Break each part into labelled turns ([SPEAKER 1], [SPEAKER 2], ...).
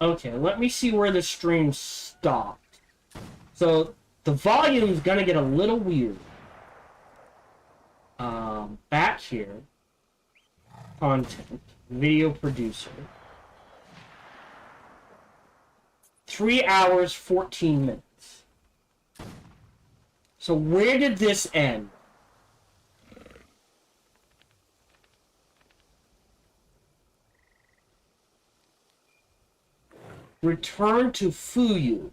[SPEAKER 1] Okay, let me see where the stream stopped. So, the volume's gonna get a little weird. Back here. Content. Video producer. 3 hours, 14 minutes. So where did this end? Return to Fuyu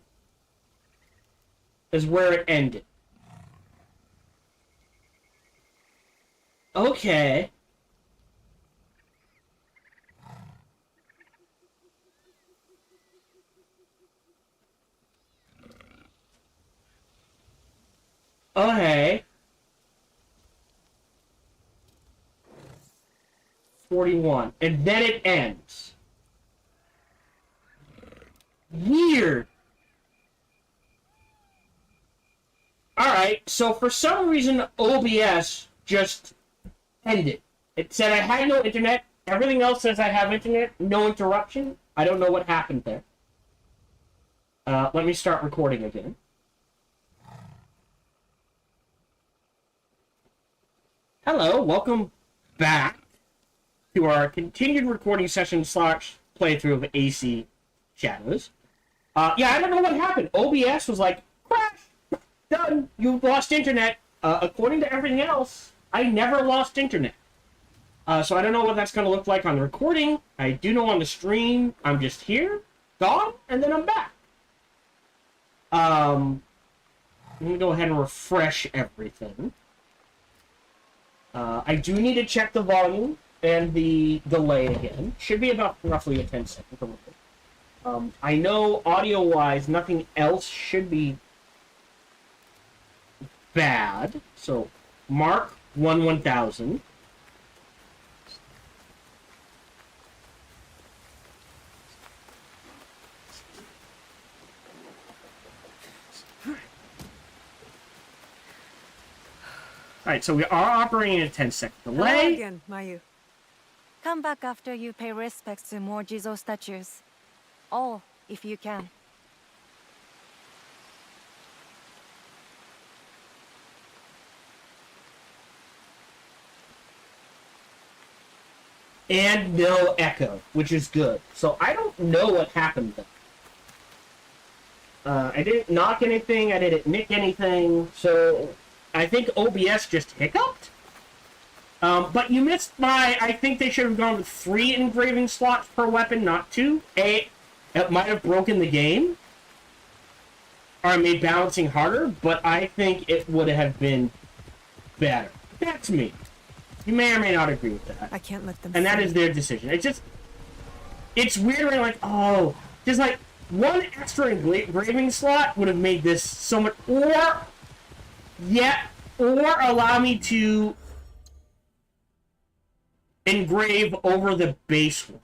[SPEAKER 1] is where it ended. Okay. Okay. 41. And then it ends. Weird. Alright, so for some reason, OBS just ended. It said I had no internet. Everything else says I have internet. No interruption. I don't know what happened there. Let me start recording again. Hello, welcome back to our continued recording session / playthrough of AC Shadows. Yeah, I don't know what happened. OBS was like, crash! Done! You've lost internet. According to everything else, I never lost internet. So I don't know what that's going to look like on the recording. I do know on the stream, I'm just here, gone, and then I'm back. Let me go ahead and refresh everything. I do need to check the volume and the delay again. Should be about roughly a 10-second delay. I know audio-wise, nothing else should be bad. So, mark 1000. Alright, so we are operating in a 10-second delay.
[SPEAKER 2] Hello again, Mayu.
[SPEAKER 3] Come back after you pay respects to more Jizo statues. All, if you can.
[SPEAKER 1] And no echo, which is good. So I don't know what happened there. I didn't knock anything, I didn't nick anything, so I think OBS just hiccuped. But you missed my... I think they should have gone with 3 engraving slots per weapon, not 2. It might have broken the game, or made balancing harder, but I think it would have been better. That's me. You may or may not agree with that.
[SPEAKER 2] I can't let them.
[SPEAKER 1] And that is their decision. It's just... It's weird when like, oh... Just like, 1 extra engraving slot would have made this so much... Or allow me to engrave over the base one.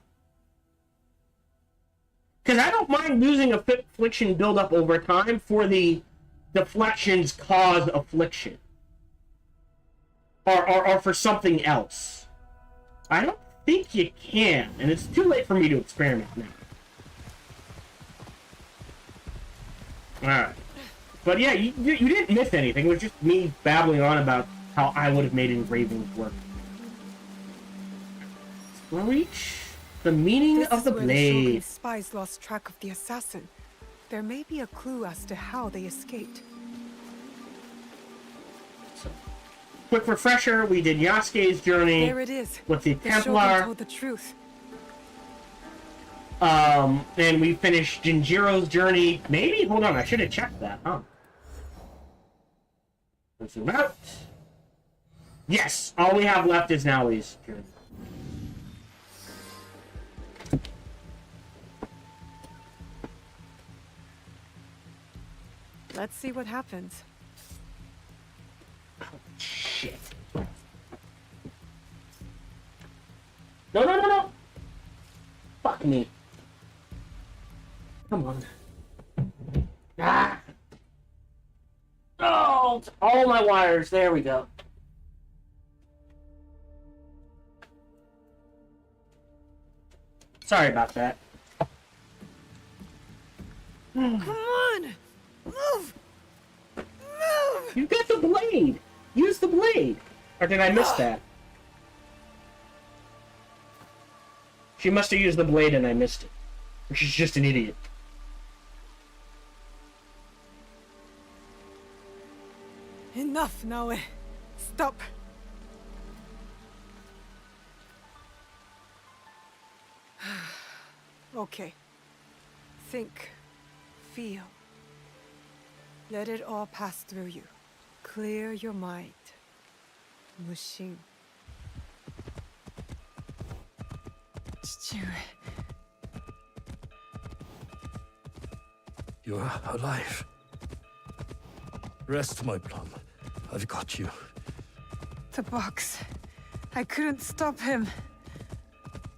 [SPEAKER 1] Because I don't mind losing a affliction buildup over time for the deflections cause affliction. Or for something else. I don't think you can, and it's too late for me to experiment now. Alright. But yeah, you didn't miss anything. It was just me babbling on about how I would have made engravings work. Reach the meaning of the blade.
[SPEAKER 2] The spies lost track of the assassin. There may be a clue as to how they escaped.
[SPEAKER 1] So, quick refresher, we did Yasuke's journey.
[SPEAKER 2] There it is.
[SPEAKER 1] With the
[SPEAKER 2] The
[SPEAKER 1] Templar.
[SPEAKER 2] Shogun told the truth.
[SPEAKER 1] And we finished Jinjiro's journey. Maybe? Hold on, I should have checked that, huh? Let's zoom out. Yes, all we have left is Naoi's journey.
[SPEAKER 2] Let's see what happens.
[SPEAKER 1] Oh, shit. No. Fuck me. Come on. Ah. Oh, all my wires. There we go. Sorry about that.
[SPEAKER 2] Come on! Move! Move!
[SPEAKER 1] You got the blade! Use the blade! Or did I miss that? She must have used the blade and I missed it. Or she's just an idiot.
[SPEAKER 2] Enough, Naue. Stop. Okay. Think. Feel. Let it all pass through you. Clear your mind. Mushin.
[SPEAKER 4] 父上 You're alive. Rest, my plum. I've got you.
[SPEAKER 2] The box. I couldn't stop him.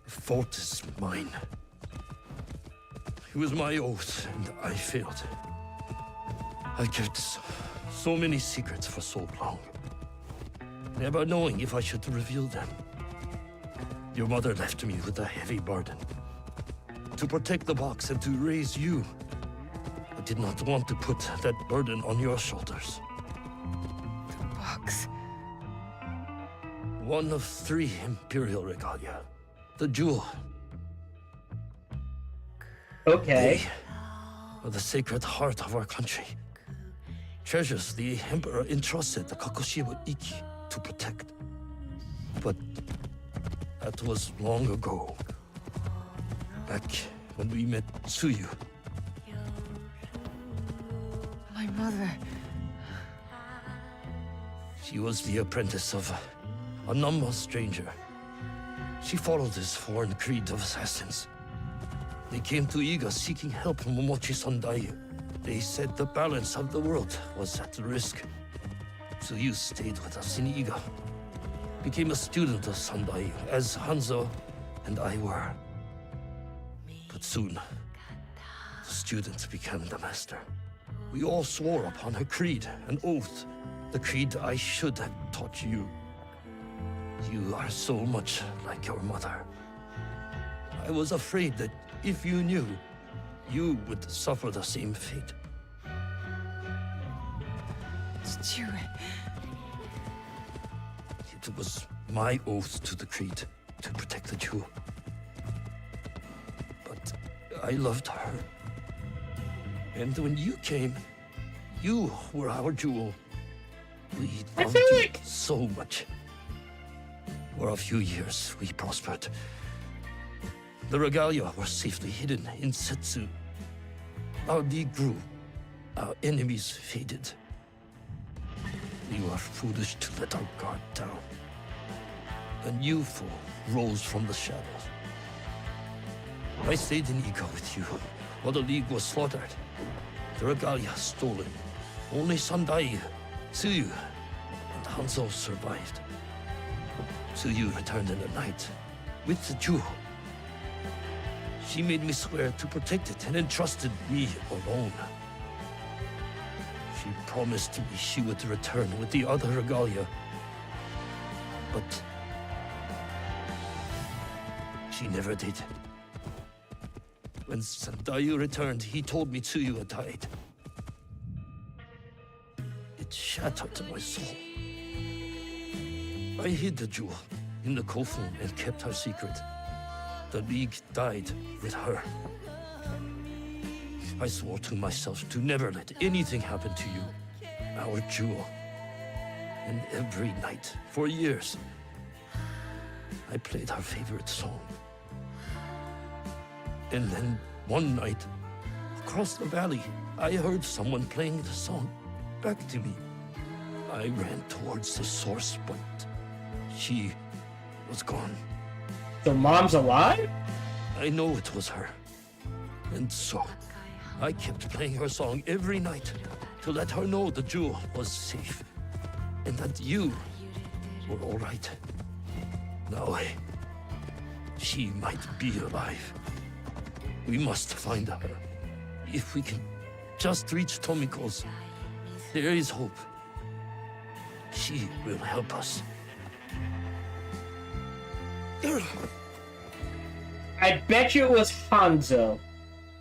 [SPEAKER 4] The fort is mine. It was my oath, and I failed. I kept so many secrets for so long, never knowing if I should reveal them. Your mother left me with a heavy burden. To protect the box and to raise you. I did not want to put that burden on your shoulders.
[SPEAKER 2] The box.
[SPEAKER 4] One of 3 Imperial regalia. The jewel.
[SPEAKER 1] Okay.
[SPEAKER 4] They are the sacred heart of our country. Treasures the Emperor entrusted the Kakushiwa Iki to protect. But that was long ago. Back when we met Tsuyu.
[SPEAKER 2] My mother.
[SPEAKER 4] She was the apprentice of a Nama stranger. She followed this foreign creed of assassins. They came to Iga seeking help from Momochi Sandai. They said the balance of the world was at risk. So you stayed with us in Iga. Became a student of Sandai, as Hanzo and I were. But soon, the student became the master. We all swore upon her creed, an oath. The creed I should have taught you. You are so much like your mother. I was afraid that if you knew, you would suffer the same fate.
[SPEAKER 2] 父上
[SPEAKER 4] It was my oath to the creed to protect the jewel. But I loved her. And when you came, you were our jewel. We loved you so much. For a few years, we prospered. The regalia were safely hidden in Setsu. Our league grew. Our enemies faded. We were foolish to let our guard down. A new foe rose from the shadows. I stayed in Iga with you while the league was slaughtered. The regalia stolen. Only Sandai, Tsuyu, and Hanzo survived. Tsuyu returned in the night with the jewel. She made me swear to protect it and entrusted me alone. She promised me she would return with the other regalia. But she never did. When Sandayu returned, he told me Tsuyu had died. It shattered my soul. I hid the jewel in the kofun and kept her secret. The League died with her. I swore to myself to never let anything happen to you, our jewel. And every night, for years, I played her favorite song. And then, one night, across the valley, I heard someone playing the song back to me. I ran towards the source, but she was gone.
[SPEAKER 1] So Mom's alive?
[SPEAKER 4] I know it was her. And so, I kept playing her song every night to let her know the jewel was safe. And that you were all right. Now, she might be alive. We must find her. If we can just reach Tomiko's, there is hope. She will help us.
[SPEAKER 1] I bet you it was Hanzo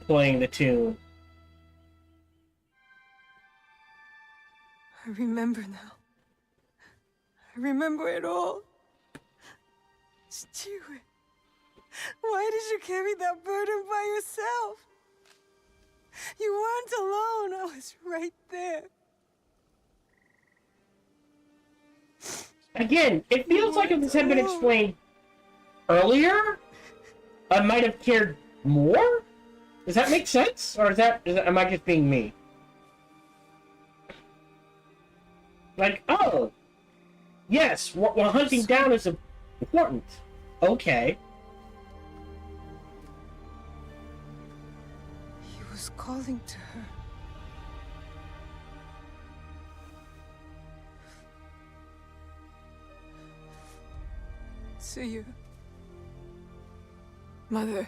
[SPEAKER 1] playing the tune.
[SPEAKER 2] I remember now. I remember it all. Stewie, why did you carry that burden by yourself? You weren't alone. I was right there.
[SPEAKER 1] Again, it feels like if this had been explained earlier, I might have cared more? Does that make sense? Or am I just being me? Like, oh, yes, what hunting down is important. Okay.
[SPEAKER 2] He was calling to her. To you. Mother.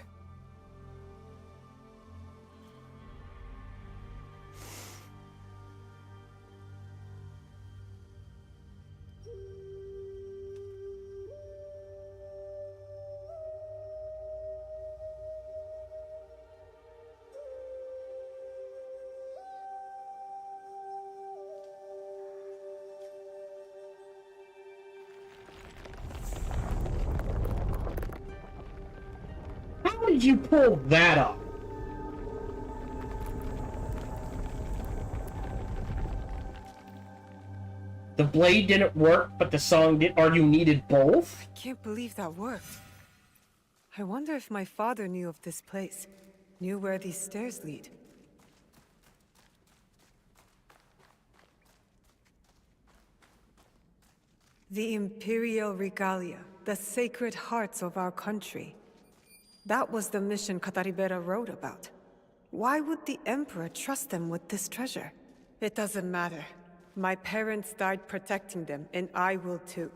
[SPEAKER 1] How did you pull that off? The blade didn't work, but the song did, or you needed both?
[SPEAKER 2] I can't believe that worked. I wonder if my father knew of this place, knew where these stairs lead. The Imperial Regalia, the sacred hearts of our country. That was the mission Kataribera wrote about. Why would the Emperor trust them with this treasure? It doesn't matter. My parents died protecting them, and I will too.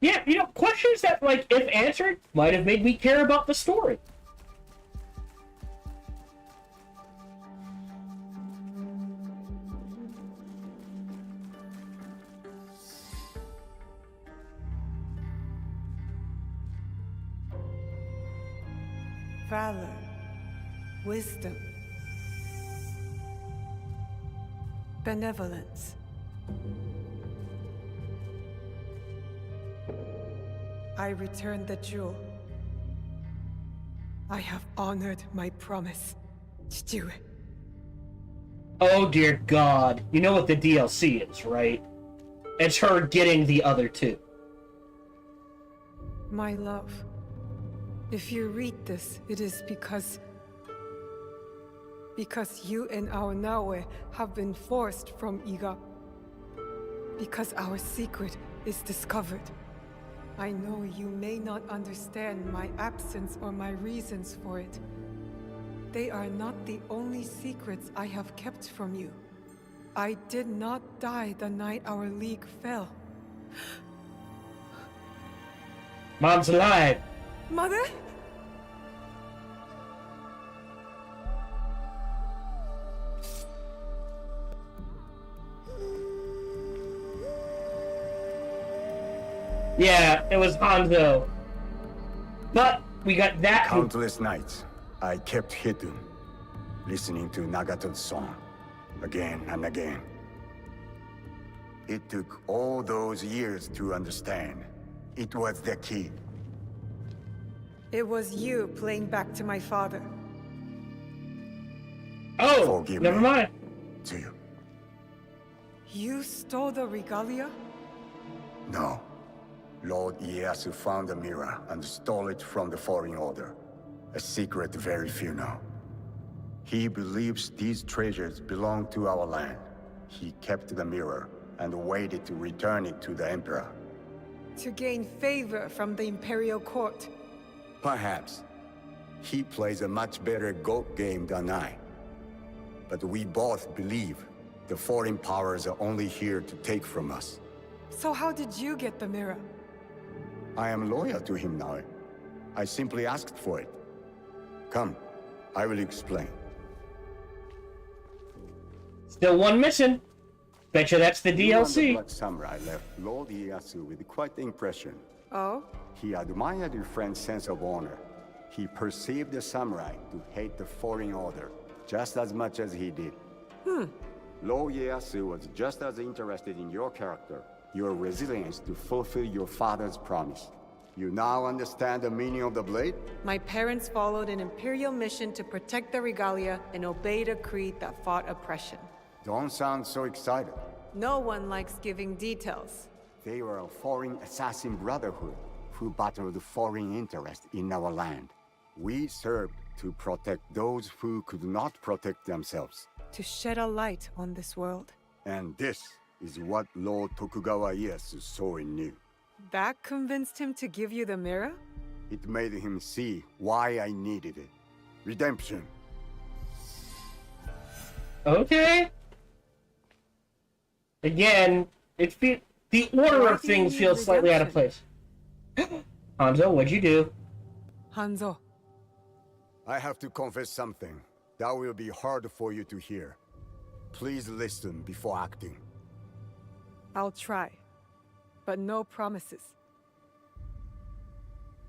[SPEAKER 1] Yeah, questions that, like, if answered, might have made me care about the story.
[SPEAKER 2] Valor, wisdom, benevolence. I returned the jewel. I have honored my promise to do it.
[SPEAKER 1] Oh dear God. You know what the DLC is, right? It's her getting the other two.
[SPEAKER 2] My love, if you read this, it is because you and our Naue have been forced from Iga. Because our secret is discovered. I know you may not understand my absence or my reasons for it. They are not the only secrets I have kept from you. I did not die the night our league fell.
[SPEAKER 1] Mom's alive.
[SPEAKER 2] Mother?
[SPEAKER 1] Yeah, it was Hanzo. But we got that.
[SPEAKER 5] Countless nights, I kept hidden, listening to Nagato's song, again and again. It took all those years to understand. It was the key.
[SPEAKER 2] It was you playing back to my father.
[SPEAKER 1] Oh,
[SPEAKER 5] Forgive
[SPEAKER 1] never
[SPEAKER 5] me.
[SPEAKER 1] mind.
[SPEAKER 5] To you.
[SPEAKER 2] You stole the regalia?
[SPEAKER 5] No. Lord Ieyasu found the mirror and stole it from the Foreign Order. A secret very few know. He believes these treasures belong to our land. He kept the mirror and waited to return it to the Emperor.
[SPEAKER 2] To gain favor from the Imperial Court.
[SPEAKER 5] Perhaps. He plays a much better Go game than I. But we both believe the foreign powers are only here to take from us.
[SPEAKER 2] So how did you get the mirror?
[SPEAKER 5] I am loyal to him now. I simply asked for it. Come, I will explain.
[SPEAKER 1] Still one mission. Betcha that's the
[SPEAKER 5] You and the
[SPEAKER 1] DLC.
[SPEAKER 5] Black Samurai left Lord Ieyasu with quite the impression.
[SPEAKER 2] Oh?
[SPEAKER 5] He admired your friend's sense of honor. He perceived the samurai to hate the Foreign Order just as much as he did. Lord Ieyasu was just as interested in your character, your resilience to fulfill your father's promise. You now understand the meaning of the blade?
[SPEAKER 2] My parents followed an imperial mission to protect the regalia and obeyed a creed that fought oppression.
[SPEAKER 5] Don't sound so excited.
[SPEAKER 2] No one likes giving details.
[SPEAKER 5] They were a foreign assassin brotherhood who battled foreign interests in our land. We served to protect those who could not protect themselves.
[SPEAKER 2] To shed a light on this world.
[SPEAKER 5] And this is what Lord Tokugawa Ieyasu saw in you.
[SPEAKER 2] That convinced him to give you the mirror?
[SPEAKER 5] It made him see why I needed it. Redemption.
[SPEAKER 1] Okay. Again, the order
[SPEAKER 2] Why
[SPEAKER 1] of
[SPEAKER 2] do you
[SPEAKER 1] things
[SPEAKER 2] need
[SPEAKER 1] feels slightly out of place.
[SPEAKER 2] redemption?
[SPEAKER 1] Hanzo, what'd you do?
[SPEAKER 2] Hanzo,
[SPEAKER 5] I have to confess something that will be hard for you to hear. Please listen before acting.
[SPEAKER 2] I'll try. But no promises.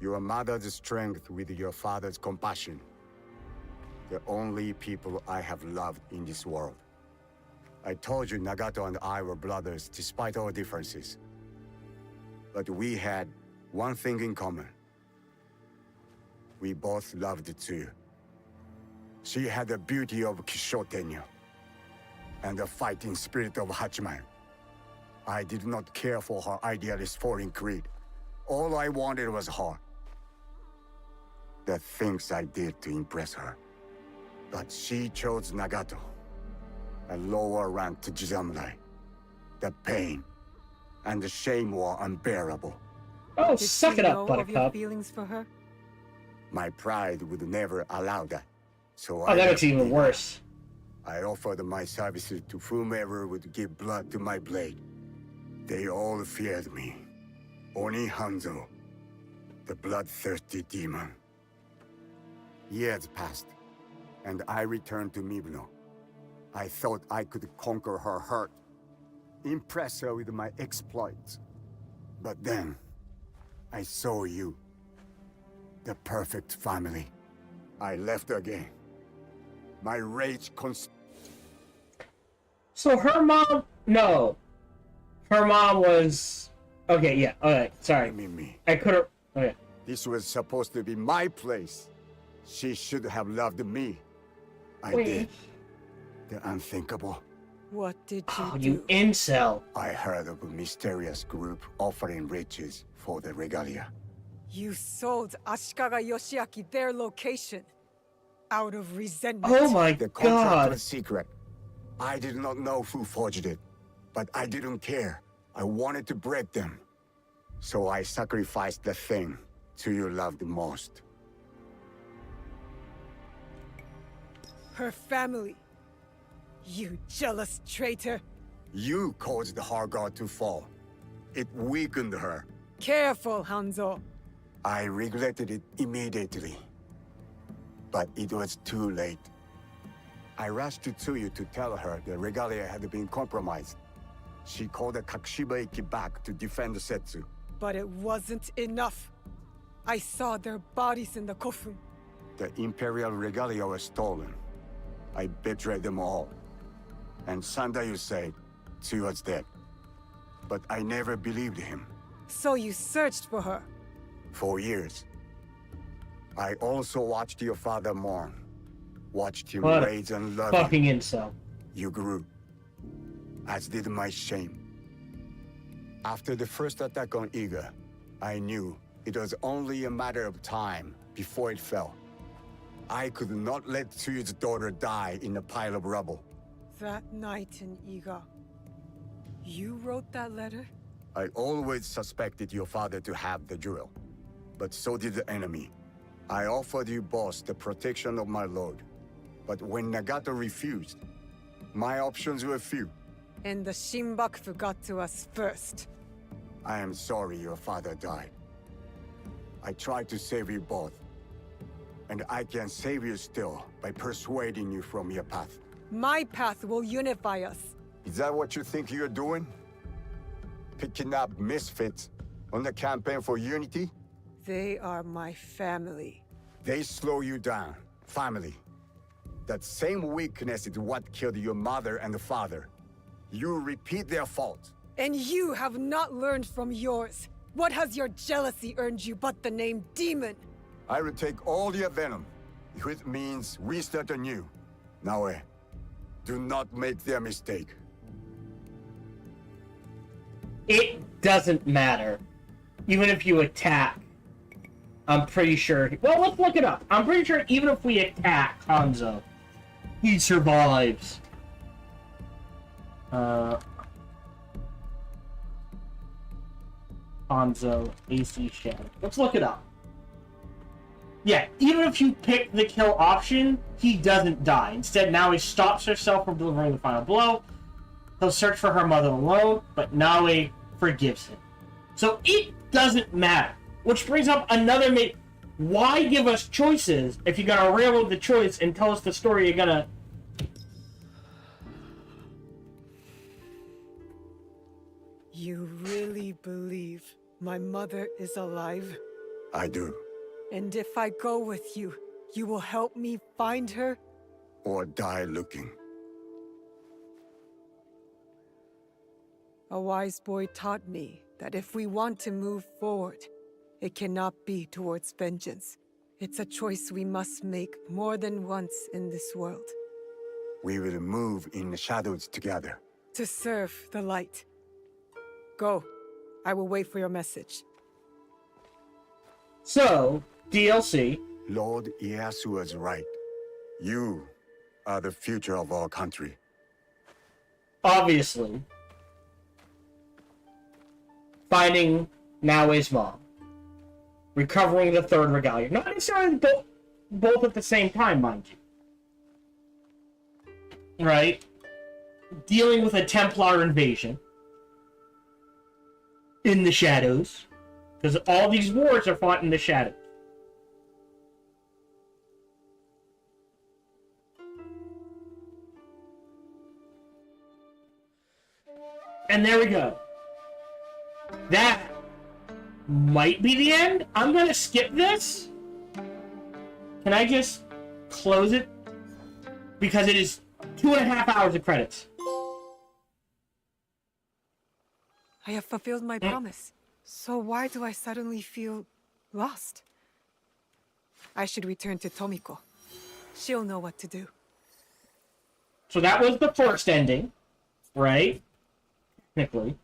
[SPEAKER 5] Your mother's strength with your father's compassion. The only people I have loved in this world. I told you Nagato and I were brothers despite our differences. But we had one thing in common. We both loved Tsuyu. She had the beauty of Kishotenyo and the fighting spirit of Hachiman. I did not care for her idealist foreign creed. All I wanted was her. The things I did to impress her. But she chose Nagato, a lower rank to Jisamurai. The pain and the shame were unbearable.
[SPEAKER 1] Oh,
[SPEAKER 2] did
[SPEAKER 1] suck
[SPEAKER 2] she
[SPEAKER 1] it up,
[SPEAKER 2] know of your
[SPEAKER 1] Buttercup.
[SPEAKER 2] feelings for her?
[SPEAKER 5] My pride would never allow that. So
[SPEAKER 1] Oh,
[SPEAKER 5] I
[SPEAKER 1] that makes
[SPEAKER 5] left
[SPEAKER 1] it even
[SPEAKER 5] Iga.
[SPEAKER 1] worse.
[SPEAKER 5] I offered my services to whomever would give blood to my blade. They all feared me. Oni Hanzo, the bloodthirsty demon. Years passed, and I returned to Mibno. I thought I could conquer her hurt, impress her with my exploits. But then, I saw you. The perfect family. I left again. My rage
[SPEAKER 1] So her mom... No. Her mom was... Okay, yeah, alright, sorry.
[SPEAKER 5] me.
[SPEAKER 1] I could've... Okay.
[SPEAKER 5] This was supposed to be my place. She should have loved me. I
[SPEAKER 1] Wait.
[SPEAKER 5] did. The unthinkable.
[SPEAKER 2] What did you
[SPEAKER 1] Oh,
[SPEAKER 2] do?
[SPEAKER 1] you incel.
[SPEAKER 5] I heard of a mysterious group offering riches for the regalia.
[SPEAKER 2] You sold Ashikaga Yoshiaki their location. Out of resentment.
[SPEAKER 1] Oh my
[SPEAKER 5] The contract
[SPEAKER 1] god.
[SPEAKER 5] was secret. I did not know who forged it, but I didn't care. I wanted to break them. So I sacrificed the thing to you loved most.
[SPEAKER 2] Her family. You jealous traitor.
[SPEAKER 5] You caused the Hard God to fall. It weakened her.
[SPEAKER 2] Careful, Hanzo.
[SPEAKER 5] I regretted it immediately. But it was too late. I rushed to Tsuyu to tell her the regalia had been compromised. She called the Kakushiba-iki back to defend Setsu.
[SPEAKER 2] But it wasn't enough. I saw their bodies in the kofun.
[SPEAKER 5] The Imperial regalia was stolen. I betrayed them all. And Sandayu said Tsuyu was dead. But I never believed him.
[SPEAKER 2] So you searched for her.
[SPEAKER 5] For years. I also watched your father mourn. Watched him
[SPEAKER 1] What a
[SPEAKER 5] raise and love you.
[SPEAKER 1] Fucking incel.
[SPEAKER 5] You grew. As did my shame. After the first attack on Iga, I knew it was only a matter of time before it fell. I could not let Tsuyu's daughter die in a pile of rubble.
[SPEAKER 2] That night in Iga. You wrote that letter?
[SPEAKER 5] I always suspected your father to have the jewel. But so did the enemy. I offered you both the protection of my lord. But when Nagato refused, my options were few.
[SPEAKER 2] And the Shinbakufu got to us first.
[SPEAKER 5] I am sorry your father died. I tried to save you both. And I can save you still by persuading you from your path.
[SPEAKER 2] My path will unify us.
[SPEAKER 5] Is that what you think you're doing? Picking up misfits on the campaign for unity?
[SPEAKER 2] They are my family.
[SPEAKER 5] They slow you down. Family. That same weakness is what killed your mother and father. You repeat their fault.
[SPEAKER 2] And you have not learned from yours. What has your jealousy earned you but the name Demon?
[SPEAKER 5] I will take all your venom, which means we start anew. Naoe, do not make their mistake.
[SPEAKER 1] It doesn't matter. Even if you attack, I'm pretty sure... Well, let's look it up. I'm pretty sure even if we attack Hanzo, he survives. Hanzo, AC Shadow. Let's look it up. Yeah, even if you pick the kill option, he doesn't die. Instead, now he stops herself from delivering the final blow. He'll search for her mother alone, but Naoe forgives him. So it doesn't matter. Which brings up another why give us choices if you're gonna railroad the choice and tell us the story you're gonna...
[SPEAKER 2] You really believe my mother is alive?
[SPEAKER 5] I do.
[SPEAKER 2] And if I go with you, you will help me find her?
[SPEAKER 5] Or die looking.
[SPEAKER 2] A wise boy taught me that if we want to move forward, it cannot be towards vengeance. It's a choice we must make more than once in this world.
[SPEAKER 5] We will move in the shadows together.
[SPEAKER 2] To serve the light. Go. I will wait for your message.
[SPEAKER 1] So, DLC.
[SPEAKER 5] Lord Ieyasu was right. You are the future of our country.
[SPEAKER 1] Obviously. Finding Naoe's mom. Recovering the third regalia. Not necessarily both at the same time, mind you. Right? Dealing with a Templar invasion. In the shadows. Because all these wars are fought in the shadows. And there we go. That might be the end. I'm gonna skip this. Can I just close it? Because it is 2.5 hours of credits.
[SPEAKER 2] I have fulfilled my promise. So why do I suddenly feel lost? I should return to Tomiko. She'll know what to do.
[SPEAKER 1] So that was the first ending, right? Technically.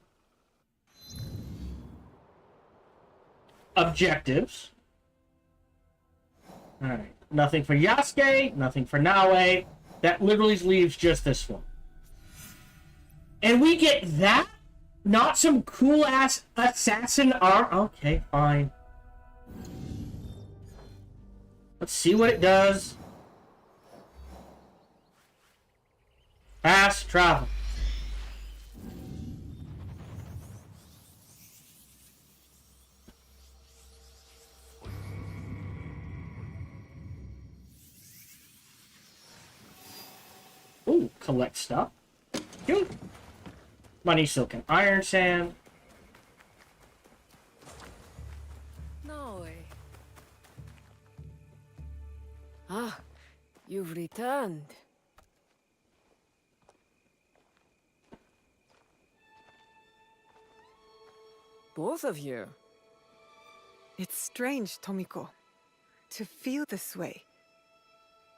[SPEAKER 1] Objectives. Alright. Nothing for Yasuke, nothing for Naoe. That literally leaves just this one. And we get that? Not some cool-ass assassin arm? Okay, fine. Let's see what it does. Fast travel. Ooh, collect stuff. Cute. Money, silk, and iron sand.
[SPEAKER 6] No way. Ah, you've returned. Both of you.
[SPEAKER 2] It's strange, Tomiko. To feel this way.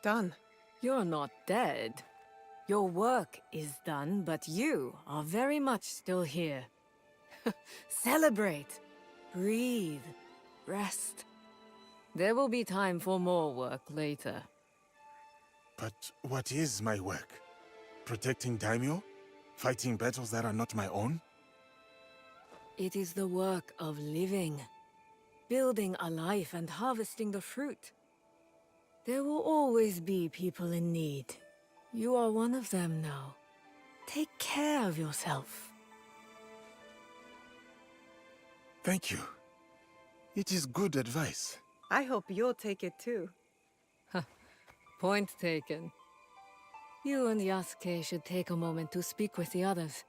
[SPEAKER 2] Done.
[SPEAKER 6] You're not dead. Your work is done, but you are very much still here. Celebrate. Breathe. Rest. There will be time for more work later.
[SPEAKER 7] But what is my work? Protecting daimyo? Fighting battles that are not my own?
[SPEAKER 6] It is the work of living. Building a life and harvesting the fruit. There will always be people in need. You are one of them now. Take care of yourself.
[SPEAKER 7] Thank you. It is good advice.
[SPEAKER 2] I hope you'll take it too.
[SPEAKER 6] Point taken. You and Yasuke should take a moment to speak with the others.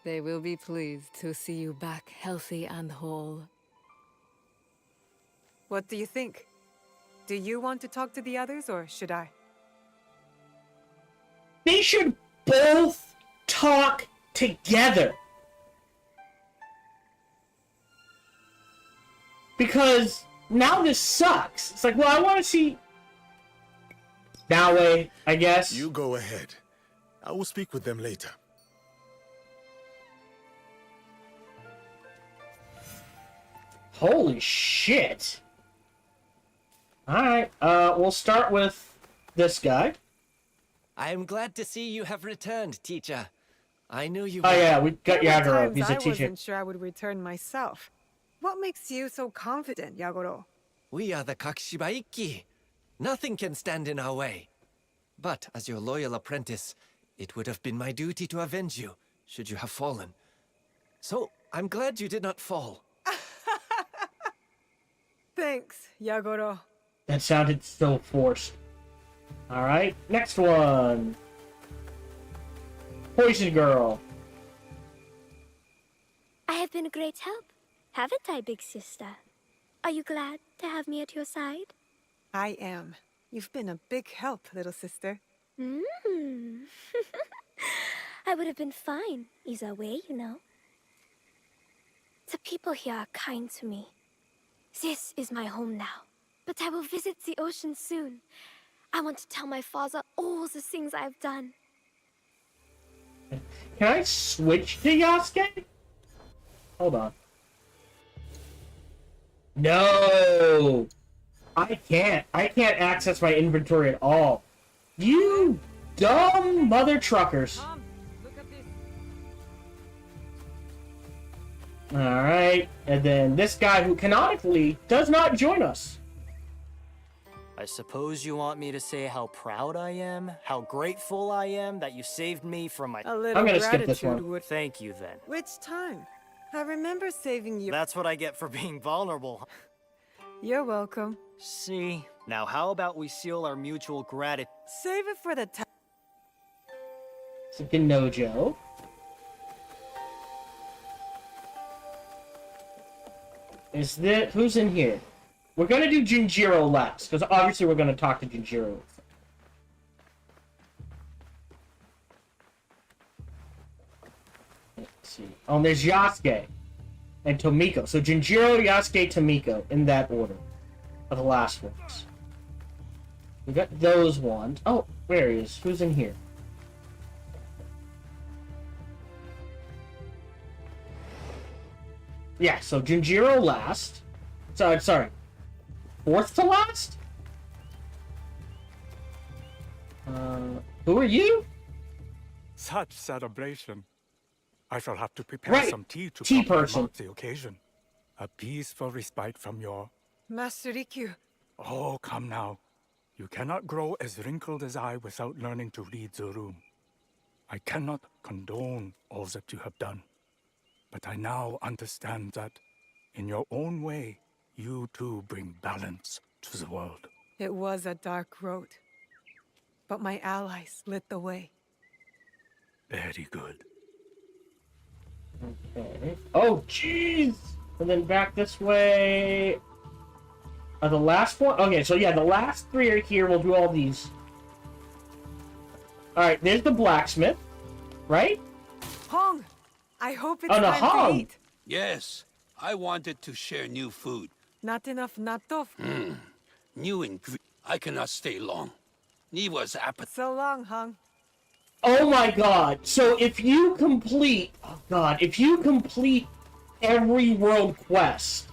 [SPEAKER 6] They will be pleased to see you back healthy and whole.
[SPEAKER 2] What do you think? Do you want to talk to the others, or should I?
[SPEAKER 1] They should both talk together. Because now this sucks. It's like, well, I want to see Naue, I guess.
[SPEAKER 7] You go ahead. I will speak with them later.
[SPEAKER 1] Holy shit. Alright, we'll start with this guy.
[SPEAKER 8] I am glad to see you have returned, teacher. I knew you
[SPEAKER 1] Oh
[SPEAKER 8] would.
[SPEAKER 1] yeah, we got
[SPEAKER 2] There were
[SPEAKER 1] Yagoro.
[SPEAKER 2] times
[SPEAKER 1] He's a
[SPEAKER 2] I
[SPEAKER 1] teacher.
[SPEAKER 2] wasn't sure I would return myself. What makes you so confident, Yagoro?
[SPEAKER 8] We are the Kakushibaiki. Nothing can stand in our way. But as your loyal apprentice, it would have been my duty to avenge you, should you have fallen. So, I'm glad you did not fall.
[SPEAKER 2] Thanks, Yagoro.
[SPEAKER 1] That sounded so forced. Alright, next one. Poison Girl.
[SPEAKER 9] I have been a great help, haven't I, big sister? Are you glad to have me at your side?
[SPEAKER 2] I am. You've been a big help, little sister.
[SPEAKER 9] I would have been fine either way, you know. The people here are kind to me. This is my home now, but I will visit the ocean soon. I want to tell my father all the things I've done.
[SPEAKER 1] Can I switch to Yasuke? Hold on. No! I can't access my inventory at all. You dumb mother truckers.
[SPEAKER 2] Mom, look at this.
[SPEAKER 1] Alright, and then this guy who canonically does not join us.
[SPEAKER 10] I suppose you want me to say how proud I am, how grateful I am that you saved me from my...
[SPEAKER 2] A little
[SPEAKER 1] gonna skip this
[SPEAKER 2] gratitude
[SPEAKER 1] one.
[SPEAKER 2] would...
[SPEAKER 10] Thank you, then.
[SPEAKER 2] Which time? I remember saving you.
[SPEAKER 10] That's what I get for being vulnerable.
[SPEAKER 2] You're welcome.
[SPEAKER 10] See? Now how about we seal our mutual gratitude?
[SPEAKER 2] Save it for the time.
[SPEAKER 1] Nojo. Is that... Who's in here? We're gonna do Jinjiro last, because obviously we're gonna talk to Jinjiro. Let's see. Oh, and there's Yasuke and Tomiko. So Jinjiro, Yasuke, Tomiko, in that order. Are the last ones. We got those ones. Oh, where he is? Who's in here? Yeah, so Jinjiro last. Sorry. Fourth to last? Who are you?
[SPEAKER 11] Such celebration. I shall have to prepare
[SPEAKER 1] Right,
[SPEAKER 11] some tea to
[SPEAKER 1] tea
[SPEAKER 11] properly
[SPEAKER 1] person.
[SPEAKER 11] mark the occasion. A peaceful respite from your...
[SPEAKER 2] Master Rikyu,
[SPEAKER 11] Oh, come now. You cannot grow as wrinkled as I without learning to read the room. I cannot condone all that you have done. But I now understand that, in your own way, you too bring balance to the world.
[SPEAKER 2] it was a dark road. But my allies lit the way.
[SPEAKER 11] Very good.
[SPEAKER 1] Okay. Oh, jeez! And then back this way. The last one? Okay, so yeah, the last three are here. We'll do all these. Alright, there's the blacksmith. Right?
[SPEAKER 2] Hong! I hope it's
[SPEAKER 1] Oh, no,
[SPEAKER 2] time
[SPEAKER 1] Hong.
[SPEAKER 2] to eat.
[SPEAKER 12] Yes, I wanted to share new food.
[SPEAKER 2] Not enough natto.
[SPEAKER 12] New ingredient. I cannot stay long. Niwa's appetite.
[SPEAKER 2] So long, Hong.
[SPEAKER 1] Oh my god. So if you complete... Oh god. If you complete every world quest...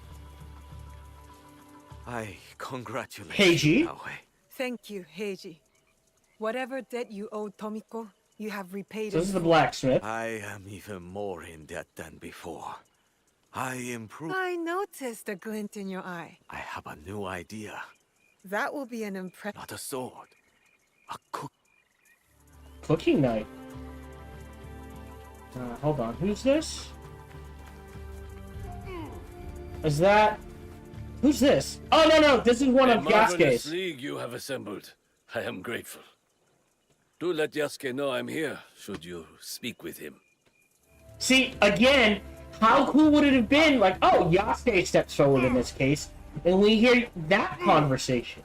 [SPEAKER 8] I congratulate
[SPEAKER 1] Heiji?
[SPEAKER 8] you, Naue.
[SPEAKER 2] Thank you, Heiji. Whatever debt you owe Tomiko, you have repaid
[SPEAKER 1] So
[SPEAKER 2] in
[SPEAKER 1] this is the
[SPEAKER 2] full.
[SPEAKER 1] blacksmith.
[SPEAKER 8] I am even more in debt than before. I improved.
[SPEAKER 2] I noticed a glint in your eye.
[SPEAKER 8] I have a new idea.
[SPEAKER 2] That will be an impression.
[SPEAKER 8] Not a sword. A cook.
[SPEAKER 1] Cooking night. Hold on. Who's this? Is that... Who's this? Oh, no. This is one of Yasuke's.
[SPEAKER 12] league you have assembled. I am grateful. Do let Yasuke know I'm here, should you speak with him.
[SPEAKER 1] See, again, how cool would it have been? Like, oh, Yasuke steps forward in this case, and we hear that conversation.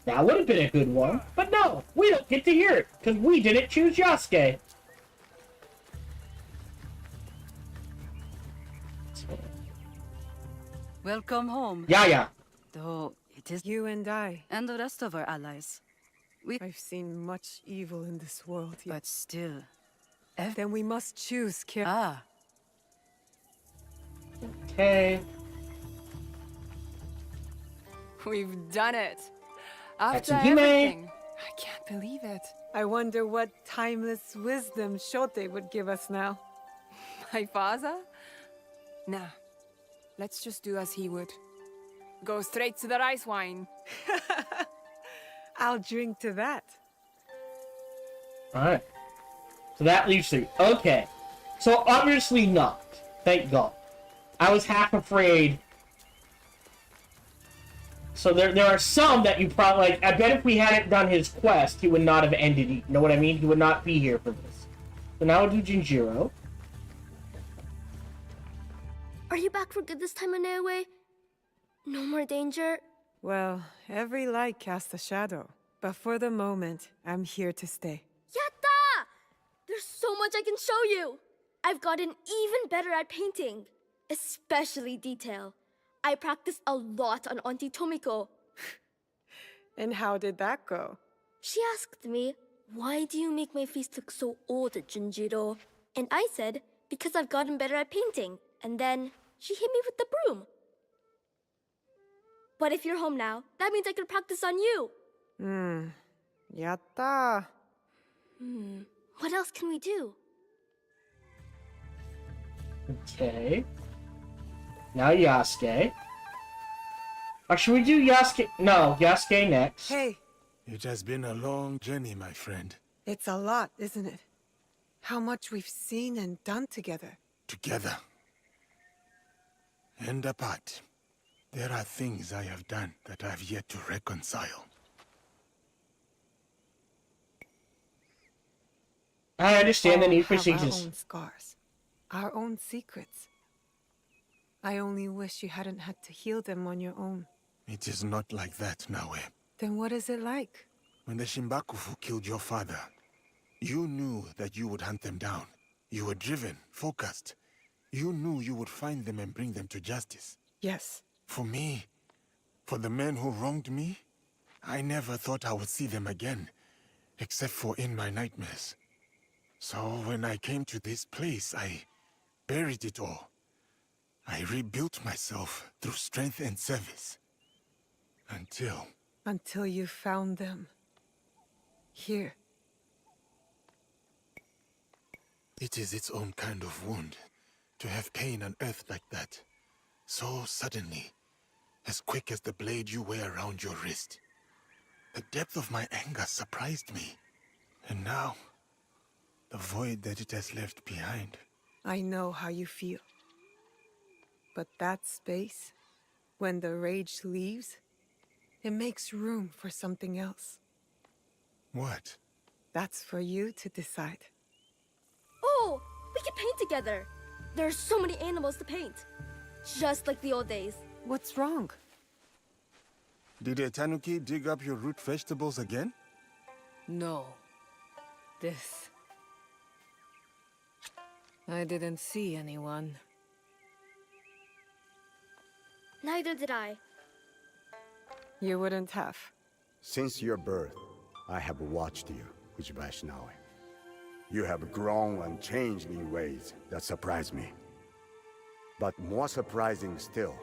[SPEAKER 1] That would have been a good one. But no, we don't get to hear it, because we didn't choose Yasuke.
[SPEAKER 13] Welcome home.
[SPEAKER 1] Yeah.
[SPEAKER 13] Though it is
[SPEAKER 2] You and I.
[SPEAKER 13] and the rest of our allies.
[SPEAKER 2] I've seen much evil in this world,
[SPEAKER 13] But still.
[SPEAKER 2] Then we must choose care.
[SPEAKER 13] Ah.
[SPEAKER 1] Okay.
[SPEAKER 2] We've done it. After
[SPEAKER 1] Katsuhime.
[SPEAKER 2] everything. I can't believe it. I wonder what timeless wisdom Shote would give us now.
[SPEAKER 14] My father? Nah. Let's just do as he would. Go straight to the rice wine.
[SPEAKER 2] I'll drink to that.
[SPEAKER 1] Alright. So that leaves 3. Okay. So obviously not. Thank God. I was half afraid. So there are some that you probably, like, I bet if we hadn't done his quest, he would not have ended it. You know what I mean? He would not be here for this. So now we'll do Jinjiro.
[SPEAKER 9] Are you back for good this time, Inoue? No more danger?
[SPEAKER 2] Well, every light casts a shadow. But for the moment, I'm here to stay.
[SPEAKER 9] Yatta! There's so much I can show you! I've gotten even better at painting. Especially detail. I practiced a lot on Auntie Tomiko.
[SPEAKER 2] And how did that go?
[SPEAKER 9] She asked me, why do you make my face look so old, Junjiro? And I said, because I've gotten better at painting. And then she hit me with the broom. But if you're home now, that means I can practice on you.
[SPEAKER 2] Yatta.
[SPEAKER 9] What else can we do?
[SPEAKER 1] Okay. Now Yasuke. Or should we do Yasuke? No, Yasuke next.
[SPEAKER 2] Hey.
[SPEAKER 7] It has been a long journey, my friend.
[SPEAKER 2] It's a lot, isn't it? How much we've seen and done together.
[SPEAKER 7] Together. And apart. There are things I have done that I have yet to reconcile.
[SPEAKER 1] I understand the need for
[SPEAKER 2] Have our
[SPEAKER 1] seasons.
[SPEAKER 2] own scars. Our own secrets. I only wish you hadn't had to heal them on your own.
[SPEAKER 7] It is not like that, Naue.
[SPEAKER 2] Then what is it like?
[SPEAKER 7] When the Shimbakufu killed your father, you knew that you would hunt them down. You were driven, focused. You knew you would find them and bring them to justice.
[SPEAKER 2] Yes.
[SPEAKER 7] For me, for the men who wronged me, I never thought I would see them again, except for in my nightmares. So when I came to this place, I buried it all. I rebuilt myself through strength and service.
[SPEAKER 2] Until you found them. Here.
[SPEAKER 7] It is its own kind of wound, to have pain unearthed like that. So suddenly, as quick as the blade you wear around your wrist. The depth of my anger surprised me. And now, the void that it has left behind.
[SPEAKER 2] I know how you feel. But that space, when the rage leaves, it makes room for something else.
[SPEAKER 7] What?
[SPEAKER 2] That's for you to decide.
[SPEAKER 9] Oh, we can paint together. There are so many animals to paint. Just like the old days.
[SPEAKER 2] What's wrong?
[SPEAKER 7] Did a tanuki dig up your root vegetables again?
[SPEAKER 6] No. This. I didn't see anyone.
[SPEAKER 9] Neither did I.
[SPEAKER 2] You wouldn't have.
[SPEAKER 5] Since your birth, I have watched you, Uchibashi Naue. You have grown and changed in ways that surprise me. But more surprising still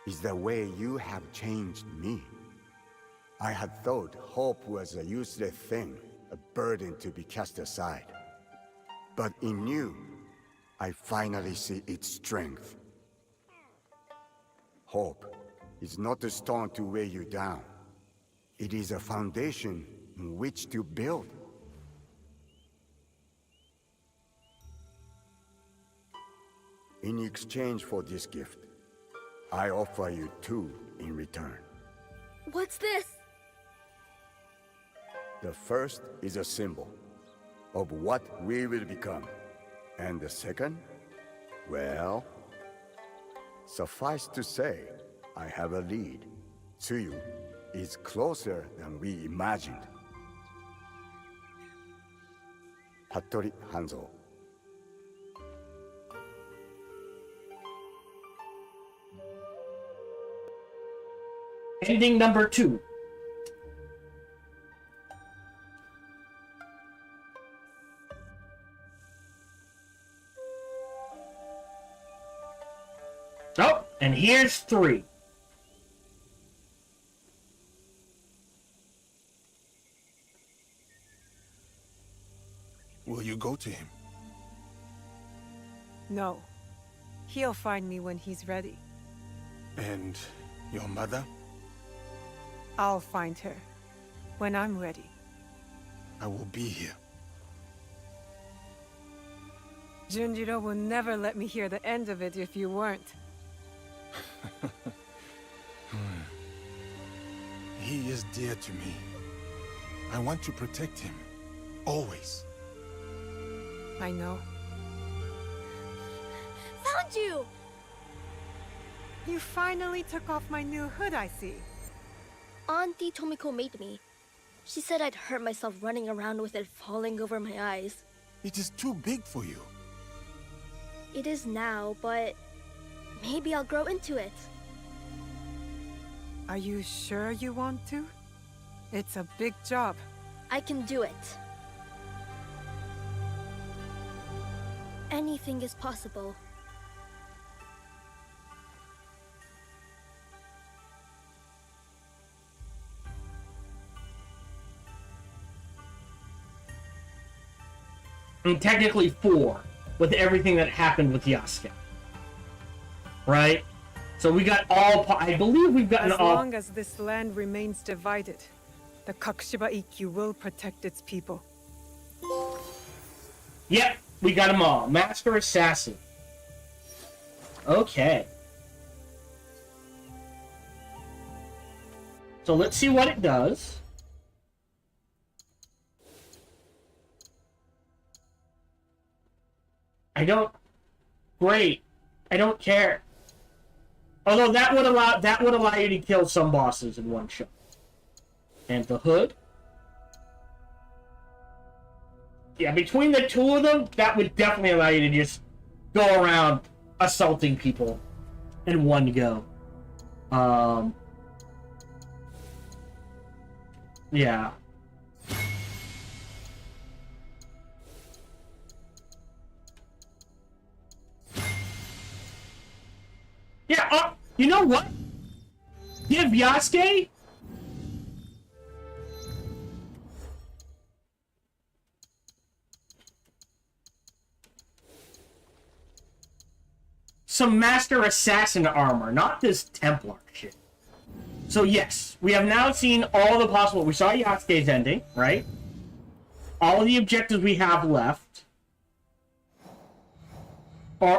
[SPEAKER 5] is the way you have changed me. I had thought hope was a useless thing, a burden to be cast aside. But in you, I finally see its strength. Hope is not a stone to weigh you down. It is a foundation on which to build. In exchange for this gift, I offer you 2 in return.
[SPEAKER 9] What's this?
[SPEAKER 5] The first is a symbol of what we will become. And the second? Well, suffice to say, I have a lead. Tsuyu, is closer than we imagined. Hattori Hanzo.
[SPEAKER 1] Ending number 2. Oh, and here's 3.
[SPEAKER 7] Will you go to him?
[SPEAKER 2] No. He'll find me when he's ready.
[SPEAKER 7] And your mother?
[SPEAKER 2] I'll find her when I'm ready.
[SPEAKER 7] I will be here.
[SPEAKER 2] Junjiro will never let me hear the end of it if you weren't.
[SPEAKER 7] He is dear to me. I want to protect him. Always.
[SPEAKER 2] I know.
[SPEAKER 9] Found you!
[SPEAKER 2] You finally took off my new hood, I see.
[SPEAKER 9] Auntie Tomiko made me. She said I'd hurt myself running around with it falling over my eyes.
[SPEAKER 7] It is too big for you.
[SPEAKER 9] It is now, but maybe I'll grow into it.
[SPEAKER 2] Are you sure you want to? It's a big job.
[SPEAKER 9] I can do it. Anything is possible.
[SPEAKER 1] I mean, technically 4, with everything that happened with Yasuke. Right? So we got all... I believe we've gotten
[SPEAKER 2] all...
[SPEAKER 1] all...
[SPEAKER 2] As long as this land remains divided, the Kakushiba Ikkyu will protect its people.
[SPEAKER 1] Yep, we got them all. Master Assassin. Okay. So let's see what it does. I don't... Great. I don't care. Although that would allow you to kill some bosses in one shot. And the hood. Yeah, between the 2 of them, that would definitely allow you to just go around assaulting people in one go. Yeah. Yeah, you know what? Give Yasuke some Master Assassin armor, not this Templar shit. So yes, we have now seen all the possible... We saw Yasuke's ending, right? All of the objectives we have left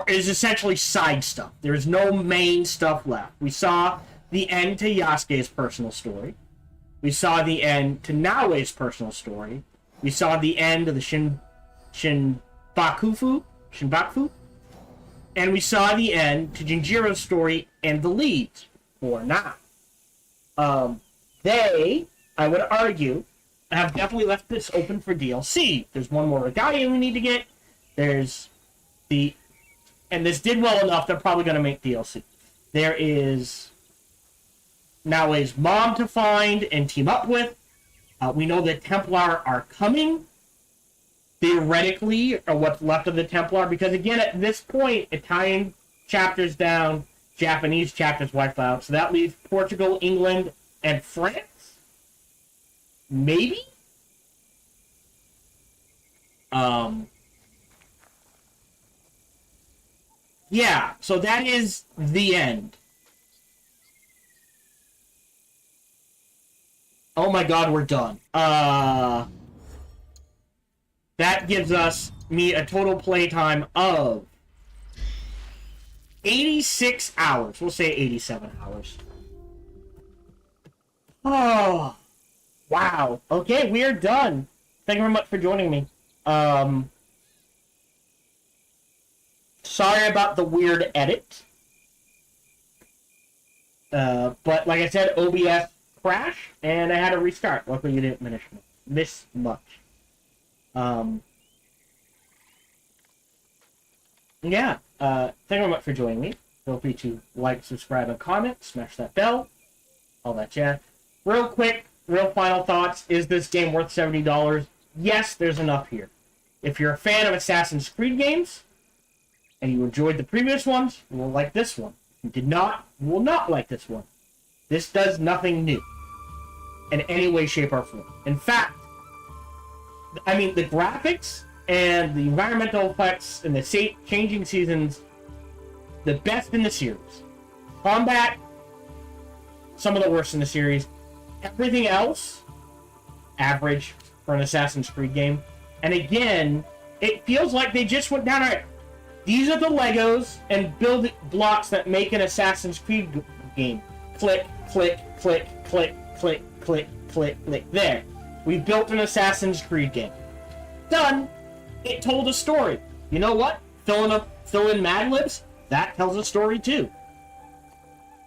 [SPEAKER 1] is essentially side stuff. There's no main stuff left. We saw the end to Yasuke's personal story. We saw the end to Naoe's personal story. We saw the end of the Shinbakufu. And we saw the end to Jinjiro's story and the leads for now. They, I would argue, have definitely left this open for DLC. There's one more Regalia we need to get. There's the... And this did well enough, they're probably going to make DLC. There is Naoe's mom to find and team up with. We know that Templar are coming. Theoretically, or what's left of the Templar. Because again, at this point, Italian chapters down, Japanese chapters wiped out. So that leaves Portugal, England, and France? Maybe? Yeah, so that is the end. Oh my god, we're done. That gives me a total playtime of 86 hours. We'll say 87 hours. Oh, wow. Okay, we are done. Thank you very much for joining me. Sorry about the weird edit. But like I said, OBS crash, and I had to restart. Luckily, you didn't miss much. Yeah, thank you very much for joining me. Feel free to like, subscribe, and comment. Smash that bell. All that jazz. Real quick, real final thoughts. Is this game worth $70? Yes, there's enough here. If you're a fan of Assassin's Creed games, and you enjoyed the previous ones, you will like this one. If you did not, you will not like this one. This does nothing new. In any way, shape, or form. In fact, I mean, the graphics and the environmental effects and the changing seasons, the best in the series. Combat, some of the worst in the series. Everything else, average for an Assassin's Creed game. And again, it feels like they just went down right. These are the Legos and build blocks that make an Assassin's Creed game. Click, click, click, click, click, click, click, click. There. We built an Assassin's Creed game. Done. It told a story. You know what? Fill in Mad Libs. That tells a story too.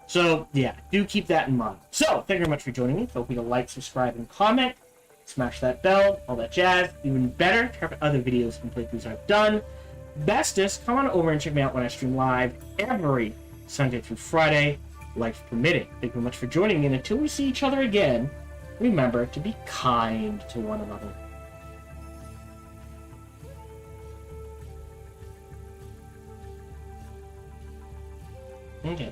[SPEAKER 1] So, yeah, do keep that in mind. So, thank you very much for joining me. Feel free to like, subscribe, and comment. Smash that bell, all that jazz. Even better, check out other videos and playthroughs I've done. Bestest, come on over and check me out when I stream live every Sunday through Friday, life permitting. Thank you very much for joining me, and until we see each other again, remember to be kind to one another. Okay.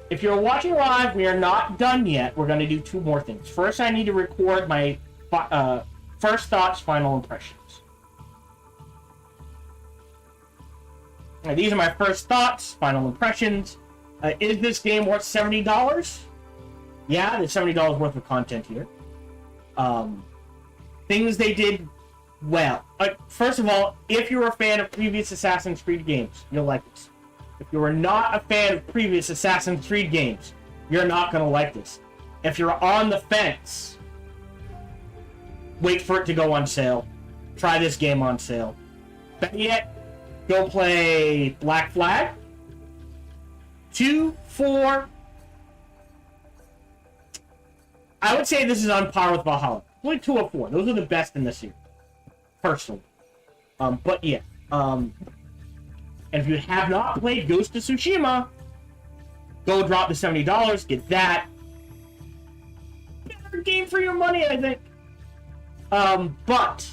[SPEAKER 1] If you're watching live, we are not done yet. We're going to do two more things. First, I need to record my first thoughts, final impressions. Now, these are my first thoughts, final impressions. Is this game worth $70? Yeah, there's $70 worth of content here. Things they did well. First of all, if you're a fan of previous Assassin's Creed games, you'll like this. If you are not a fan of previous Assassin's Creed games, you're not going to like this. If you're on the fence, wait for it to go on sale. Try this game on sale. Better yet, go play Black Flag. 2, 4. I would say this is on par with Valhalla. Only 2 or 4. Those are the best in this series. Personally. But yeah. And if you have not played Ghost of Tsushima, go drop the $70, get that. Better game for your money, I think. But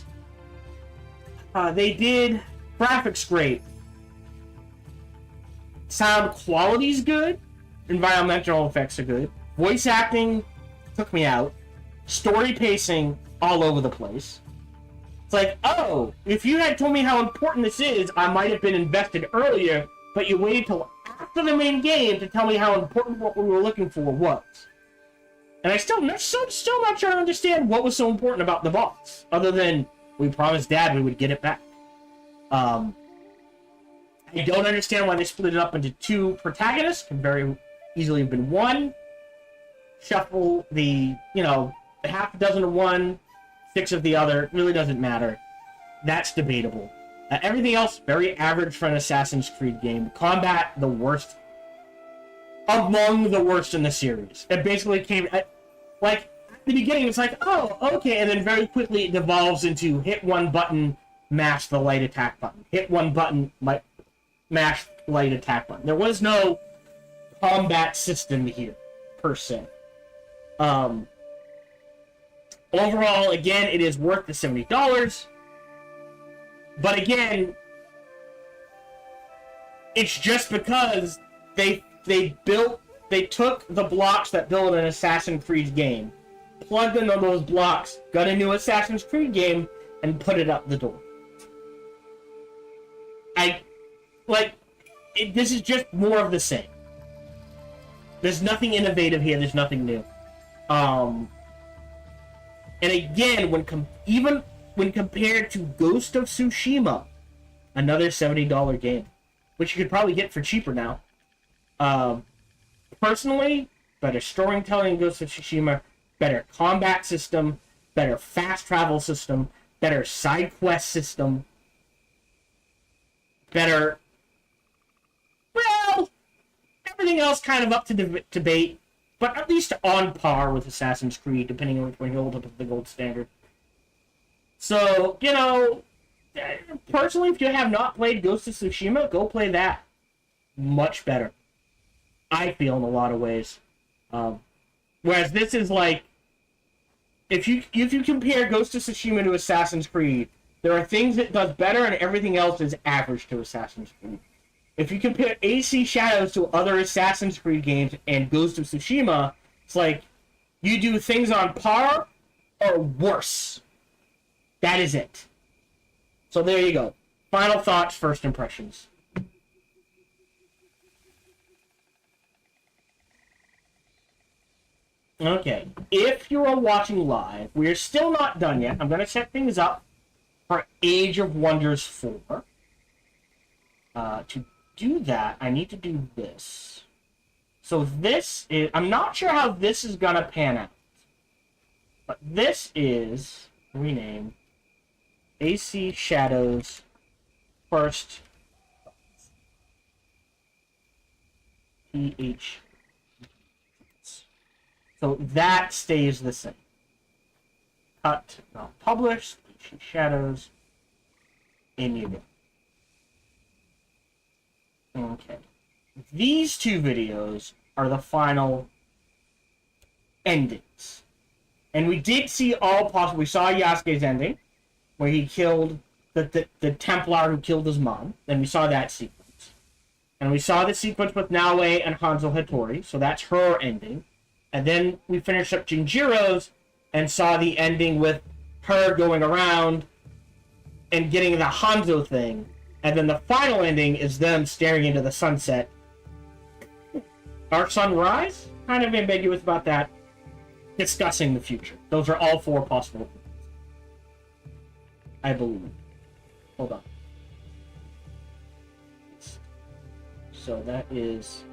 [SPEAKER 1] they did graphics great. Sound quality's good. Environmental effects are good. Voice acting took me out. Story pacing all over the place. It's like, oh, if you had told me how important this is, I might have been invested earlier, but you waited till after the main game to tell me how important what we were looking for was. And I'm still not sure to understand what was so important about the boss, other than we promised Dad we would get it back. I don't understand why they split it up into 2 protagonists. Can very easily have been 1. Shuffle the, half a dozen of one, 6 of the other. It really doesn't matter. That's debatable. Everything else, very average for an Assassin's Creed game. Combat, the worst. Among the worst in the series. It basically came... at the beginning, it's like, oh, okay, and then very quickly it devolves into hit one button, mash the light attack button. Hit one button, mash light attack button. There was no combat system here, per se. Overall, again, it is worth the $70. But again, it's just because they took the blocks that build an Assassin's Creed game, plugged into those blocks, got a new Assassin's Creed game, and put it up the door. This is just more of the same. There's nothing innovative here. There's nothing new. And again, even when compared to Ghost of Tsushima, another $70 game, which you could probably get for cheaper now. Personally, better storytelling in Ghost of Tsushima, better combat system, better fast travel system, better side quest system, better... Well, everything else kind of up to debate. but at least on par with Assassin's Creed, depending on which one you hold up to the gold standard. So, you know, personally, if you have not played Ghost of Tsushima, go play that. Much better, I feel, in a lot of ways. Whereas this is like, if you compare Ghost of Tsushima to Assassin's Creed, there are things it does better, and everything else is average to Assassin's Creed. If you compare AC Shadows to other Assassin's Creed games and Ghost of Tsushima, it's like you do things on par or worse. That is it. So there you go. Final thoughts, first impressions. Okay, if you are watching live, we're still not done yet. I'm going to set things up for Age of Wonders 4. To do that, I need to do this. So this is... I'm not sure how this is going to pan out. But this is... rename... AC Shadows First... PH... So that stays the same. Cut, not published, Shadows, in you go. Okay. These two videos are the final endings. And we did see all possible. We saw Yasuke's ending, where he killed the Templar who killed his mom. Then we saw that sequence. And we saw the sequence with Naoe and Hanzo Hattori, so that's her ending. And then we finished up Jinjiro's and saw the ending with her going around and getting the Hanzo thing. And then the final ending is them staring into the sunset. Our sunrise? Kind of ambiguous about that. Discussing the future. Those are all four possible things. I believe. Hold on. So that is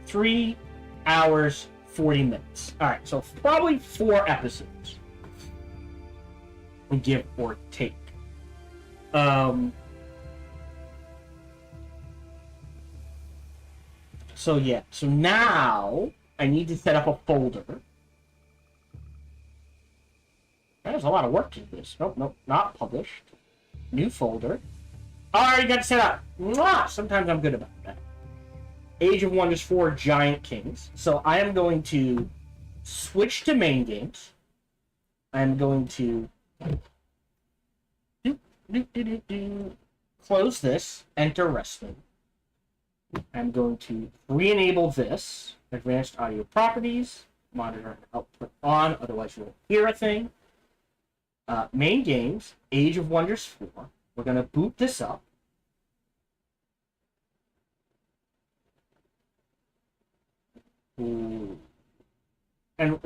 [SPEAKER 1] 3 hours 40 minutes. Alright, so probably 4 episodes. Give or take. So yeah, so now I need to set up a folder. There's a lot of work to this. Nope, not published. New folder. Already got it set up. Mwah! Sometimes I'm good about that. Age of Wonders 4 Giant Kings. So I am going to switch to main games. I'm going to close this, enter wrestling. I'm going to re-enable this, advanced audio properties, monitor and output on, otherwise you won't hear a thing. Main games, Age of Wonders 4. We're going to boot this up. Ooh. And